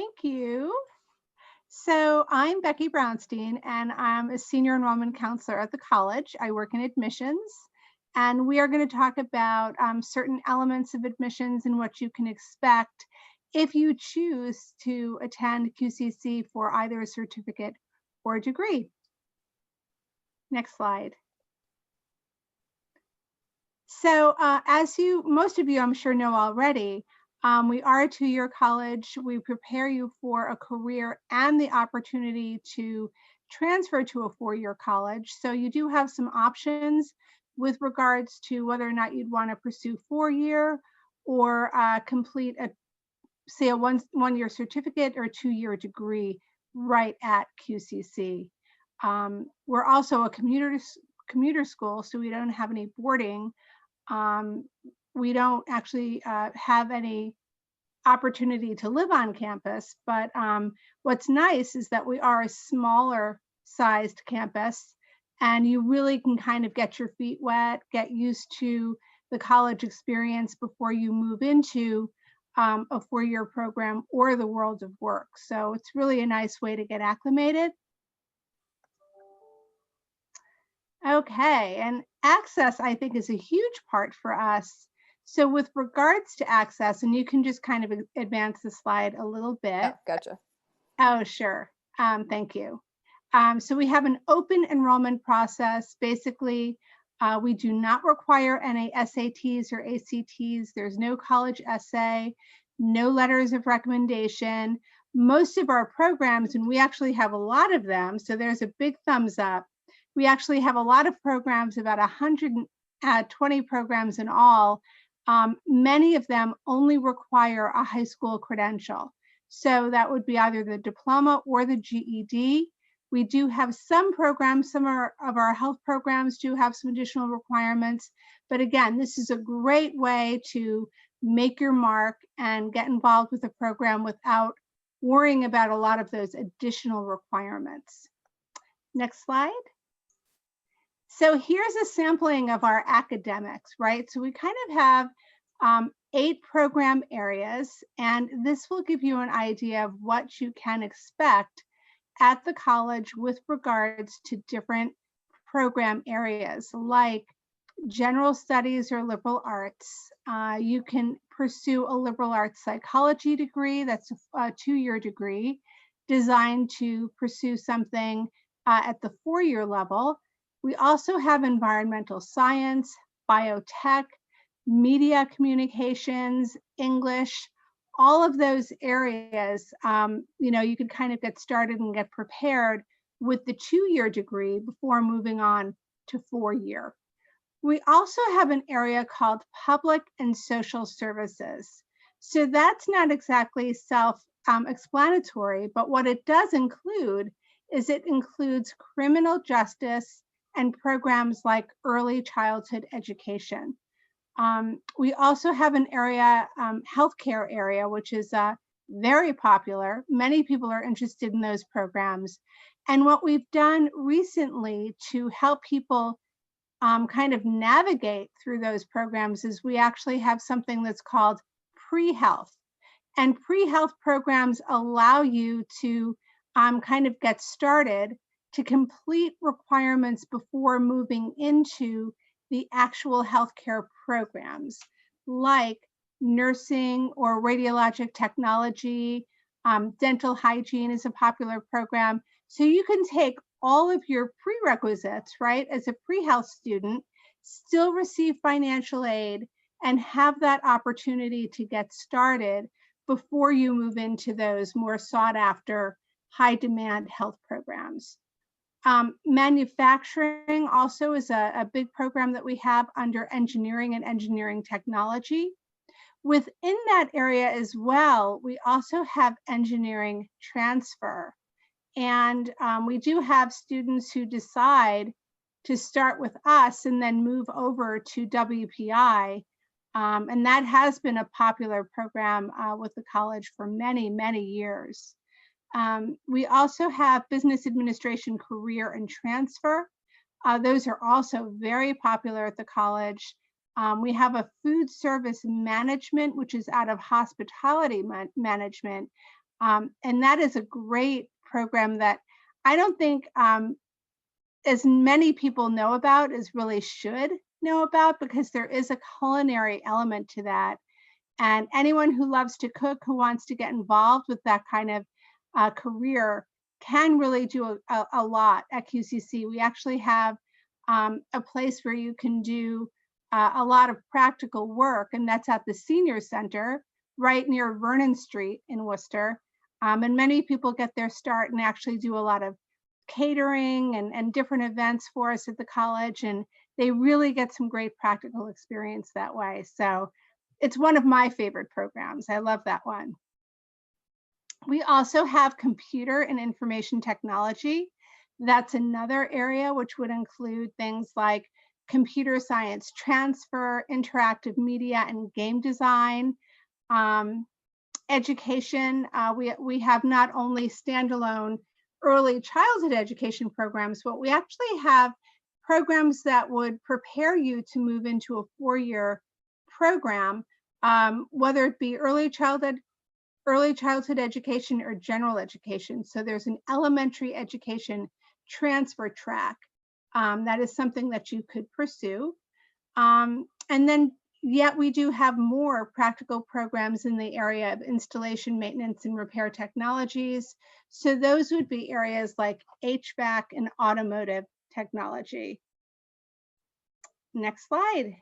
Thank you. So I'm Becky Brownstein, and I'm a senior enrollment counselor at the college. I work in admissions, and we are going to talk about certain elements of admissions and what you can expect if you choose to attend QCC for either a certificate or a degree. Next slide. So as most of you, I'm sure, know already, we are a two-year college. We prepare you for a career and the opportunity to transfer to a four-year college. So you do have some options with regards to whether or not you'd want to pursue four-year or complete say a one-year certificate or a two-year degree right at QCC. We're also a commuter school, so we don't have any boarding. We don't actually have any opportunity to live on campus, but what's nice is that we are a smaller sized campus, and you really can kind of get your feet wet, get used to the college experience before you move into a four-year program or the world of work. So it's really a nice way to get acclimated. Okay, and access, I think, is a huge part for us. So with regards to access, and you can just kind of advance the slide a little bit. Oh, gotcha. Oh, sure. Thank you. So we have an open enrollment process. Basically, we do not require any SATs or ACTs. There's no college essay, no letters of recommendation. Most of our programs, and we actually have a lot of them, so there's a big thumbs up. We actually have a lot of programs, about 120 programs in all. Many of them only require a high school credential. So that would be either the diploma or the GED. We do have some programs, some of our health programs do have some additional requirements. But again, this is a great way to make your mark and get involved with the program without worrying about a lot of those additional requirements. Next slide. So here's a sampling of our academics, right? So we kind of have 8 program areas, and this will give you an idea of what you can expect at the college with regards to different program areas like general studies or liberal arts. You can pursue a liberal arts psychology degree. That's a 2-year degree designed to pursue something at the 4-year level. We also have environmental science, biotech, media communications, English, all of those areas. You could kind of get started and get prepared with the 2-year degree before moving on to 4-year. We also have an area called public and social services. So that's not exactly self-explanatory, but what it does include is it includes criminal justice and programs like early childhood education. We also have an area, healthcare area, which is very popular. Many people are interested in those programs. And what we've done recently to help people kind of navigate through those programs is we actually have something that's called pre-health. And pre-health programs allow you to kind of get started to complete requirements before moving into the actual healthcare programs, like nursing or radiologic technology. Dental hygiene is a popular program. So you can take all of your prerequisites, right, as a pre-health student, still receive financial aid, and have that opportunity to get started before you move into those more sought after, high demand health programs. Manufacturing also is a big program that we have under engineering and engineering technology. Within that area as well, we also have engineering transfer. And we do have students who decide to start with us and then move over to WPI. And that has been a popular program with the college for many, many years. We also have business administration, career, and transfer. Those are also very popular at the college. We have a food service management, which is out of hospitality management. And that is a great program that I don't think as many people know about as really should know about, because there is a culinary element to that. And anyone who loves to cook, who wants to get involved with that kind of career, can really do a lot at QCC. We actually have a place where you can do a lot of practical work, and that's at the Senior Center right near Vernon Street in Worcester. And many people get their start and actually do a lot of catering and different events for us at the college, and they really get some great practical experience that way. So it's one of my favorite programs. I love that one. We also have computer and information technology. That's another area which would include things like computer science transfer, interactive media and game design, education. We have not only standalone early childhood education programs, but we actually have programs that would prepare you to move into a 4-year program, whether it be early childhood education or general education. So there's an elementary education transfer track. That is something that you could pursue. And then yet we do have more practical programs in the area of installation, maintenance, and repair technologies. So those would be areas like HVAC and automotive technology. Next slide.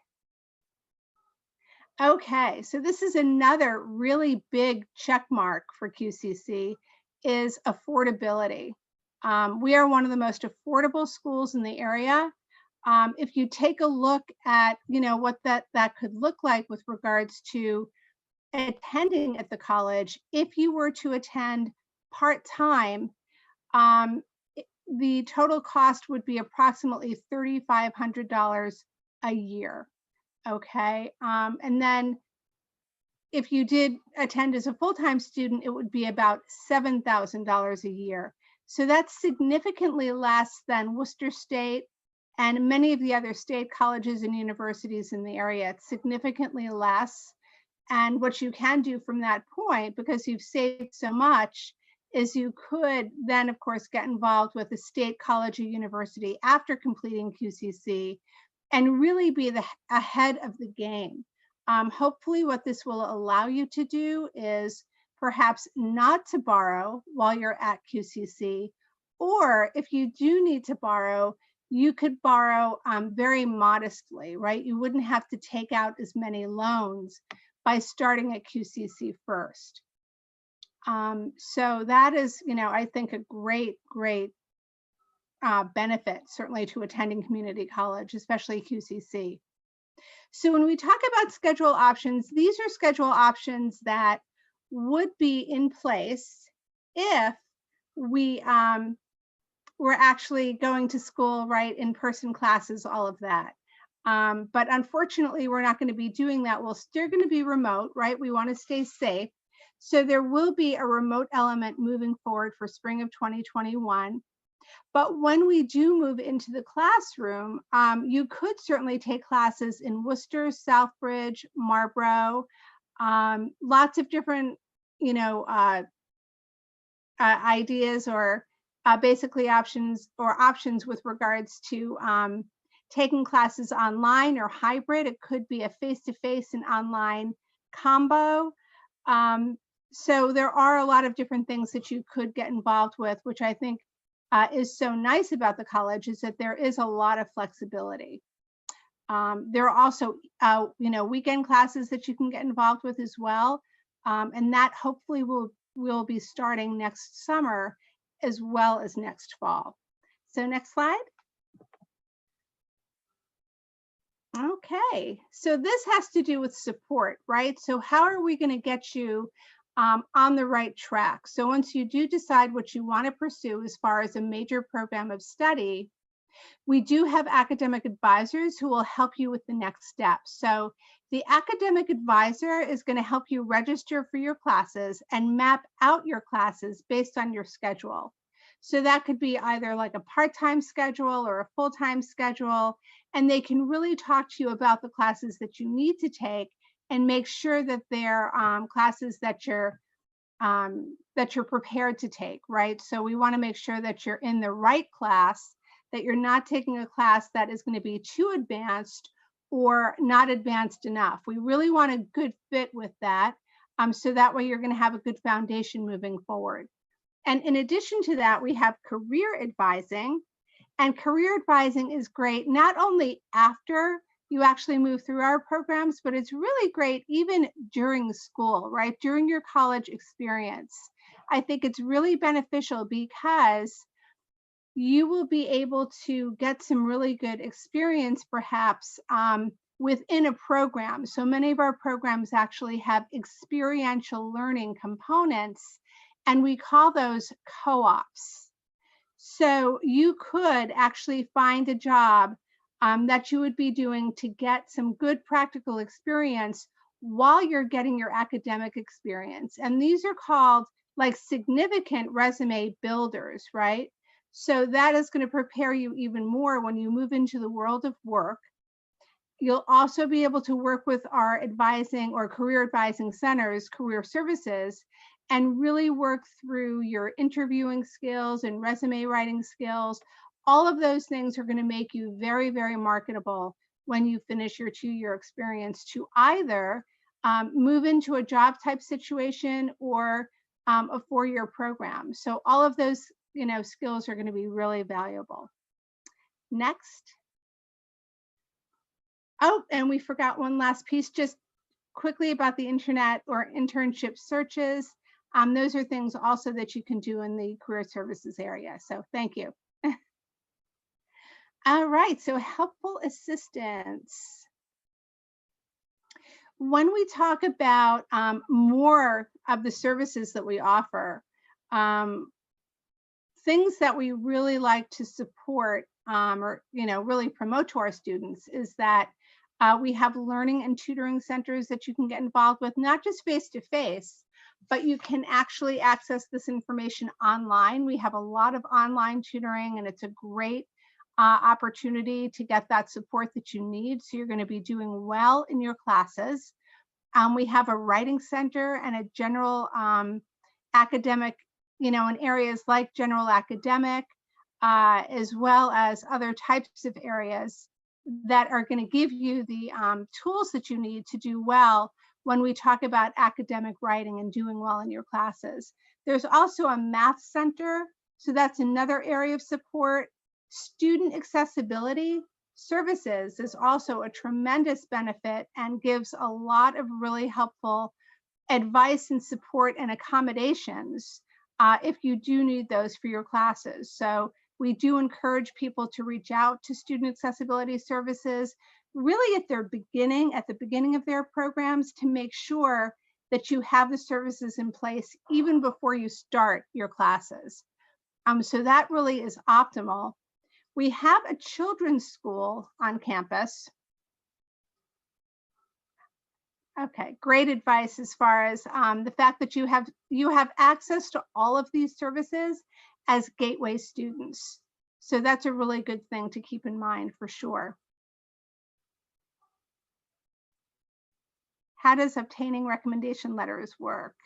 Okay, so this is another really big check mark for QCC, is affordability. We are one of the most affordable schools in the area. If you take a look at, what that could look like with regards to attending at the college, if you were to attend part-time, the total cost would be approximately $3,500 a year. Okay, and then if you did attend as a full-time student, it would be about $7,000 a year. So that's significantly less than Worcester State and many of the other state colleges and universities in the area. It's significantly less. And what you can do from that point, because you've saved so much, is you could then, of course, get involved with a state college or university after completing QCC and really be ahead of the game. Hopefully what this will allow you to do is perhaps not to borrow while you're at QCC, or if you do need to borrow, you could borrow very modestly, right? You wouldn't have to take out as many loans by starting at QCC first. So that is, I think a great benefit, certainly, to attending community college, especially QCC. So when we talk about schedule options, these are schedule options that would be in place if we were actually going to school, right, in-person classes, all of that. But unfortunately, we're not going to be doing that. We're still going to be remote, right? We want to stay safe. So there will be a remote element moving forward for spring of 2021. But when we do move into the classroom, you could certainly take classes in Worcester, Southbridge, Marlborough, lots of different, ideas or basically options with regards to taking classes online or hybrid. It could be a face-to-face and online combo. So there are a lot of different things that you could get involved with, which I think is so nice about the college, is that there is a lot of flexibility. There are also, weekend classes that you can get involved with as well. And that hopefully will be starting next summer as well as next fall. So next slide. Okay, so this has to do with support, right? So how are we going to get you on the right track? So once you do decide what you want to pursue as far as a major program of study, we do have academic advisors who will help you with the next steps. So the academic advisor is going to help you register for your classes and map out your classes based on your schedule. So that could be either like a part-time schedule or a full-time schedule, and they can really talk to you about the classes that you need to take and make sure that they're classes that you're that you're prepared to take, right? So we want to make sure that you're in the right class, that you're not taking a class that is going to be too advanced or not advanced enough. We really want a good fit with that. So that way you're going to have a good foundation moving forward. And in addition to that, we have career advising. And career advising is great, not only after you actually move through our programs, but it's really great even during school, right? During your college experience. I think it's really beneficial because you will be able to get some really good experience perhaps within a program. So many of our programs actually have experiential learning components, and we call those co-ops. So you could actually find a job that you would be doing to get some good practical experience while you're getting your academic experience. And these are called like significant resume builders, right? So that is going to prepare you even more when you move into the world of work. You'll also be able to work with our advising or career advising centers, career services, and really work through your interviewing skills and resume writing skills. All of those things are going to make you very, very marketable when you finish your 2-year experience to either move into a job type situation or a 4-year program. So all of those, skills are going to be really valuable. Next. Oh, and we forgot one last piece, just quickly about the internet or internship searches. Those are things also that you can do in the career services area. So thank you. All right, so helpful assistance. When we talk about more of the services that we offer, things that we really like to support or really promote to our students is that we have learning and tutoring centers that you can get involved with, not just face-to-face, but you can actually access this information online. We have a lot of online tutoring, and it's a great opportunity to get that support that you need. So you're going to be doing well in your classes. We have a writing center and a general academic, in areas like general academic, as well as other types of areas that are going to give you the tools that you need to do well when we talk about academic writing and doing well in your classes. There's also a math center, so that's another area of support. Student accessibility services is also a tremendous benefit and gives a lot of really helpful advice and support and accommodations if you do need those for your classes. So we do encourage people to reach out to student accessibility services really at the beginning of their programs to make sure that you have the services in place even before you start your classes. So that really is optimal. We have a children's school on campus. Okay, great advice as far as the fact that you have access to all of these services as gateway students. So that's a really good thing to keep in mind for sure. How does obtaining recommendation letters work?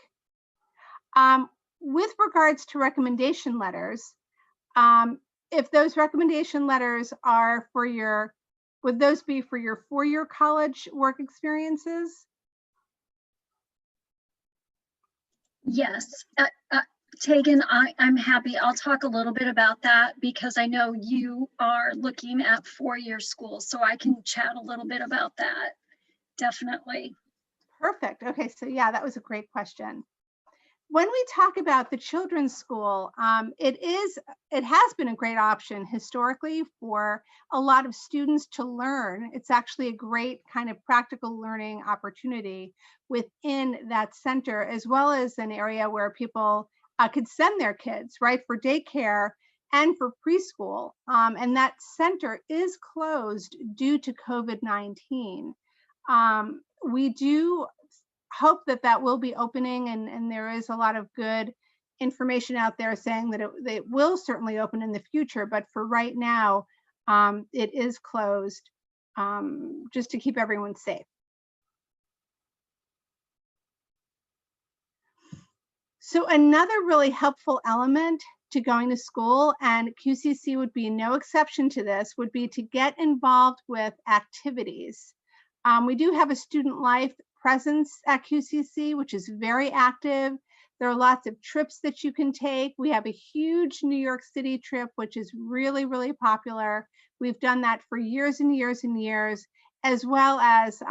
With regards to recommendation letters, if those recommendation letters are for would those be for your 4-year college work experiences? Yes. Tegan, I'm happy. I'll talk a little bit about that because I know you are looking at 4-year school, so I can chat a little bit about that. Definitely. Perfect. Okay, so yeah, that was a great question. When we talk about the children's school, it has been a great option historically for a lot of students to learn. It's actually a great kind of practical learning opportunity within that center, as well as an area where people could send their kids, right, for daycare and for preschool. And that center is closed due to COVID-19. We do hope that will be opening, and there is a lot of good information out there saying that it will certainly open in the future, but for right now, it is closed just to keep everyone safe. So another really helpful element to going to school, and QCC would be no exception to this, would be to get involved with activities. We do have a student life presence at QCC, which is very active. There are lots of trips that you can take. We have a huge New York City trip, which is really, really popular. We've done that for years and years and years, as well as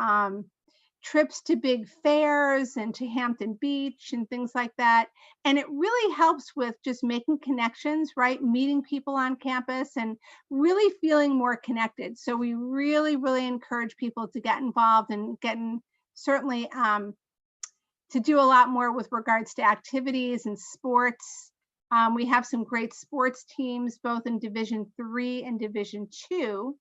trips to big fairs and to Hampton Beach and things like that. And it really helps with just making connections, right? Meeting people on campus and really feeling more connected. So we really, really encourage people to get involved and certainly to do a lot more with regards to activities and sports. We have some great sports teams, both in Division III and Division II.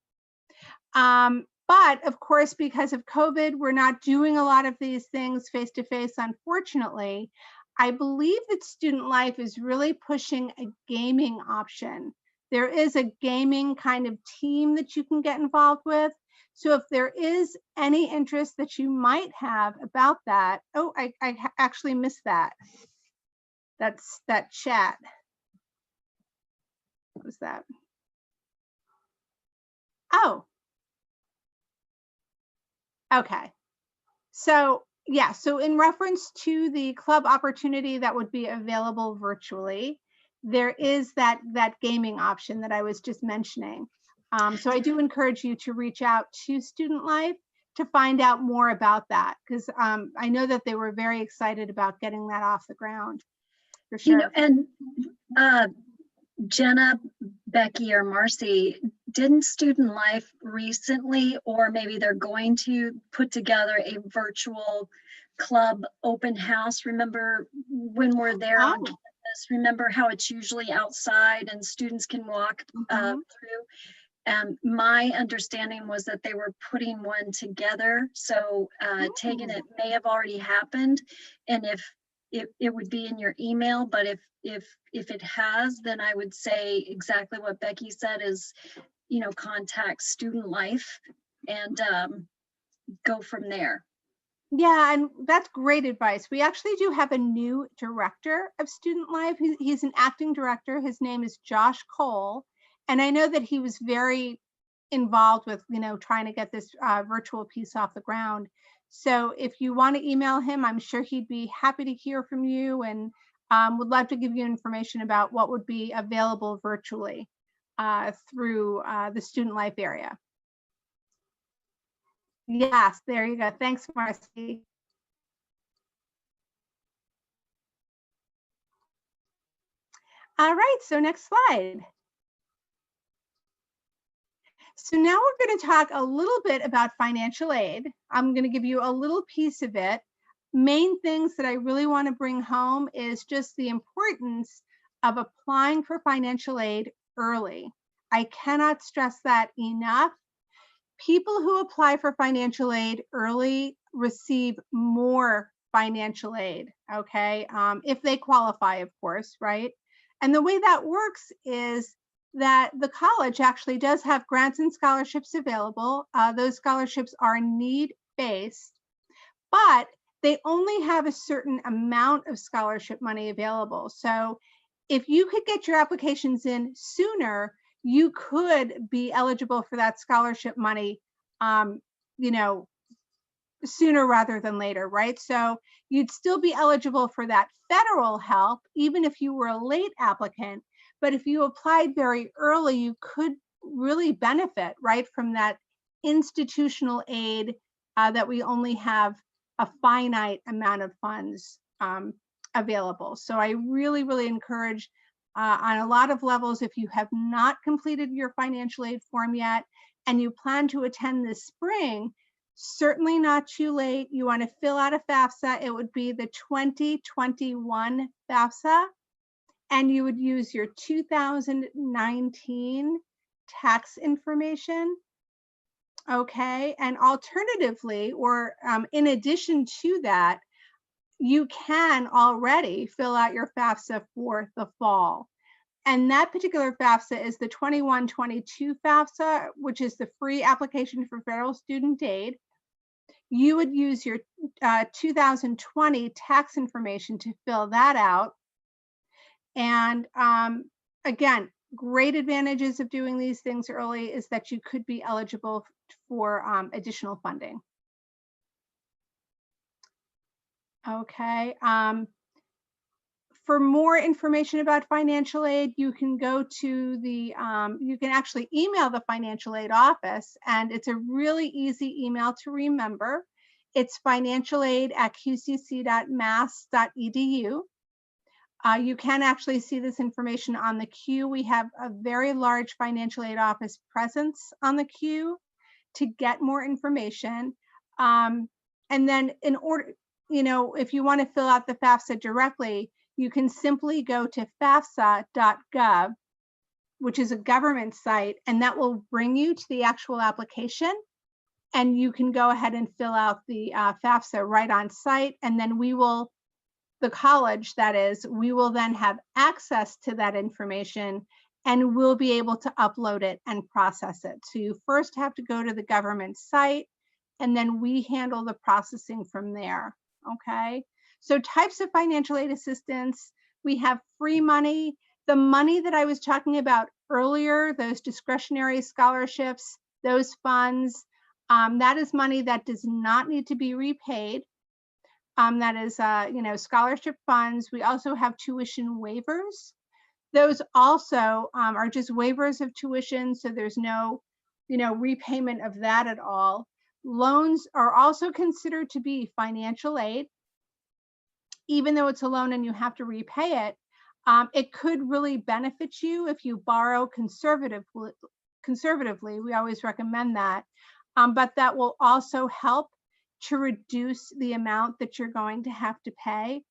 But of course, because of COVID, we're not doing a lot of these things face-to-face, unfortunately. I believe that Student Life is really pushing a gaming option. There is a gaming kind of team that you can get involved with. So if there is any interest that you might have about that, oh, I actually missed that. That's that chat. What was that? Oh. Okay. So yeah, so in reference to the club opportunity that would be available virtually, there is that gaming option that I was just mentioning. So I do encourage you to reach out to Student Life to find out more about that, because I know that they were very excited about getting that off the ground, for sure. You know, and Jenna, Becky, or Marcy, didn't Student Life recently, or maybe they're going to put together a virtual club open house? Remember when we're there on campus, remember how it's usually outside and students can walk through? My understanding was that they were putting one together. So Tegan, it may have already happened. And if it would be in your email, but if it has, then I would say exactly what Becky said is, you know, contact Student Life and go from there. Yeah, and that's great advice. We actually do have a new director of Student Life. He's an acting director. His name is Josh Cole. And I know that he was very involved with, you know, trying to get this virtual piece off the ground. So if you want to email him, I'm sure he'd be happy to hear from you and would love to give you information about what would be available virtually through the Student Life area. Yes, there you go. Thanks, Marcy. All right, so next slide. So now we're going to talk a little bit about financial aid. I'm going to give you a little piece of it. Main things that I really want to bring home is just the importance of applying for financial aid early. I cannot stress that enough. People who apply for financial aid early receive more financial aid, okay? If they qualify, of course, right? And the way that works is that the college actually does have grants and scholarships available. Those scholarships are need-based, but they only have a certain amount of scholarship money available. So if you could get your applications in sooner, you could be eligible for that scholarship money, you know, sooner rather than later, right? So you'd still be eligible for that federal help, even if you were a late applicant. But if you applied very early, you could really benefit, right, from that institutional aid that we only have a finite amount of funds available. So I really, really encourage on a lot of levels, if you have not completed your financial aid form yet and you plan to attend this spring, certainly not too late. You want to fill out a FAFSA. It would be the 2021 FAFSA, and you would use your 2019 tax information. Okay, and alternatively, or in addition to that, you can already fill out your FAFSA for the fall. And that particular FAFSA is the 21-22 FAFSA, which is the free application for federal student aid. You would use your 2020 tax information to fill that out. And again, great advantages of doing these things early is that you could be eligible for additional funding. Okay. For more information about financial aid, you can go to the, you can actually email the financial aid office, and it's a really easy email to remember. It's financialaid@qcc.mass.edu. You can actually see this information on the queue. We have a very large financial aid office presence on the queue to get more information. And then in order, you know, if you want to fill out the FAFSA directly, you can simply go to fafsa.gov, which is a government site, and that will bring you to the actual application. And you can go ahead and fill out the FAFSA right on site. And then we will, the college that is, we will then have access to that information and we'll be able to upload it and process it. So you first have to go to the government site, and then we handle the processing from there, okay? So types of financial aid assistance, we have free money. The money that I was talking about earlier, those discretionary scholarships, those funds, that is money that does not need to be repaid. That is, you know, scholarship funds. We also have tuition waivers. Those also are just waivers of tuition, so there's no, you know, repayment of that at all. Loans are also considered to be financial aid. Even though it's a loan and you have to repay it, it could really benefit you if you borrow conservatively. We always recommend that, but that will also help to reduce the amount that you're going to have to pay.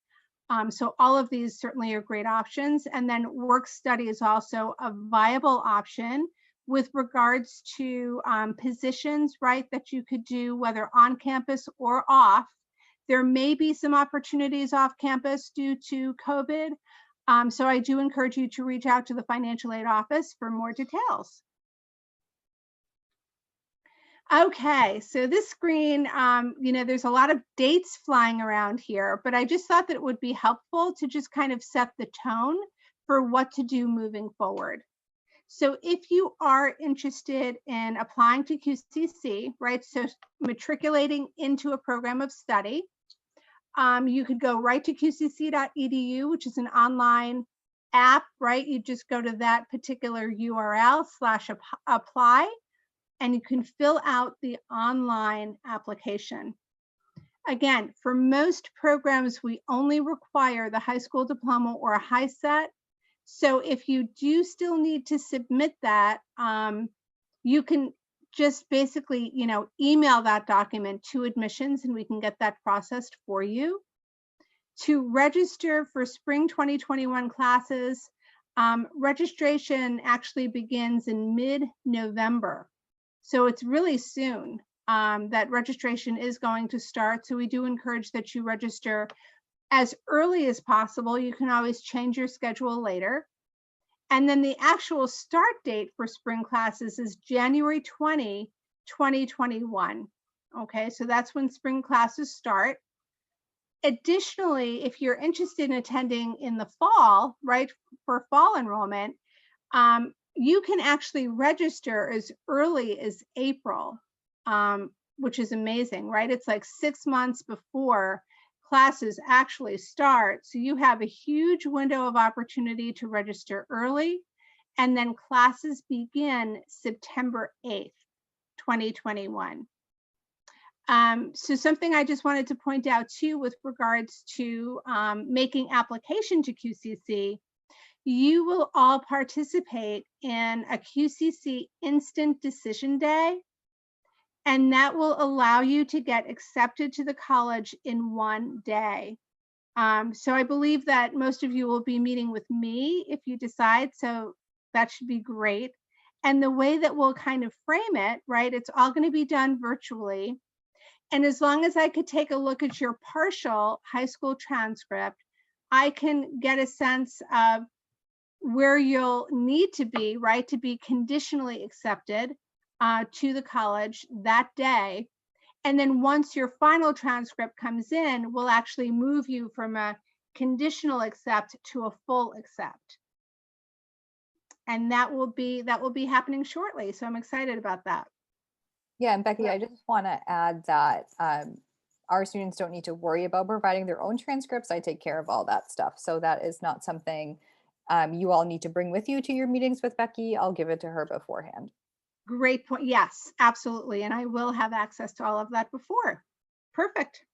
So all of these certainly are great options. And then work study is also a viable option with regards to positions, right, that you could do whether on campus or off. There may be some opportunities off campus due to COVID. So I do encourage you to reach out to the financial aid office for more details. Okay, so this screen, you know, there's a lot of dates flying around here, but I just thought that it would be helpful to just kind of set the tone for what to do moving forward. So if you are interested in applying to QCC, right, so matriculating into a program of study, you could go right to qcc.edu, which is an online app, right? You just go to that particular URL/apply, and you can fill out the online application. Again, for most programs, we only require the high school diploma or a high set. So if you do still need to submit that, you can just basically, you know, email that document to admissions and we can get that processed for you. To register for spring 2021 classes, registration actually begins in mid-November. So it's really soon that registration is going to start. So we do encourage that you register as early as possible. You can always change your schedule later. And then the actual start date for spring classes is January 20, 2021. Okay, so that's when spring classes start. Additionally, if you're interested in attending in the fall, right, for fall enrollment, you can actually register as early as April, which is amazing, right? It's like 6 months before classes actually start. So you have a huge window of opportunity to register early, and then classes begin September 8th, 2021. So something I just wanted to point out too with regards to making application to QCC, you will all participate in a QCC Instant Decision Day, and that will allow you to get accepted to the college in one day. So I believe that most of you will be meeting with me if you decide, so that should be great. And the way that we'll kind of frame it, right, it's all going to be done virtually. And as long as I could take a look at your partial high school transcript, I can get a sense of where you'll need to be, right, to be conditionally accepted to the college that day. And then once your final transcript comes in, we'll actually move you from a conditional accept to a full accept. And that will be happening shortly. So I'm excited about that. Yeah, and Becky, I just want to add that our students don't need to worry about providing their own transcripts. I take care of all that stuff. So that is not something you all need to bring with you to your meetings with Becky. I'll give it to her beforehand. Great point. Yes, absolutely. And I will have access to all of that before. Perfect.